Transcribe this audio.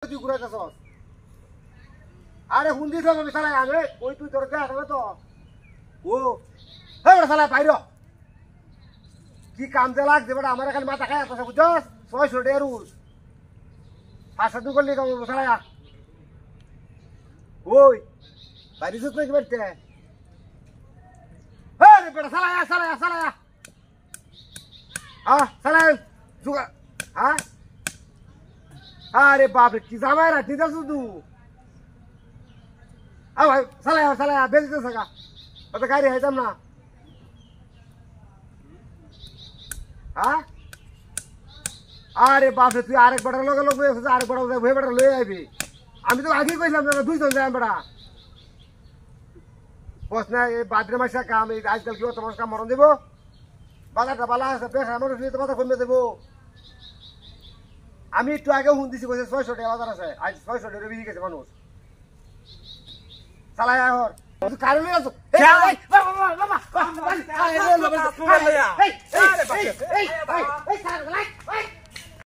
তুই ঘুরে যাচ্ছস আরে হুন্দি তো আমি শালা আগে ওই তুই তোর দেখ না তো ও হে বড় শালা বাইরে কি কাম দে লাগছে বড় আমার এখানে মাথা খায় আছে বুঝছস 600 টাকা রুল 500 টাকা করলি কাম শালা ওই বাইরে যত কি করতে হে বড় শালা শালা জুগা হ্যাঁ আরে বাপ রে কি জামাই রাখতে যাস তুই আ ভাই শালা বেলতে থাকা ওটা গাড়ি হাইতাম না হ্যাঁ আরে বাপ রে তুই আরেক বড় লোক আরেক বড় হয়ে বড় লয়ে আইবি আমি তো আগেই কইলাম না দুইজন যাই বড়া বস না এই বাদরে মাসা কাম এই আজকাল কি তোমার কাম মরণ দেব বাজারটা বালা আছে পেশা মানুষ নিয়ে তোমাকে কমে দেবো আমি একটু আগে হুন দিছি কইছে 600 টাকা বাজার আছে আজ 600 টাকা বিক্রি গেছে মানুষ চালায় আহর তুই কারণ লই আছো এই বাবা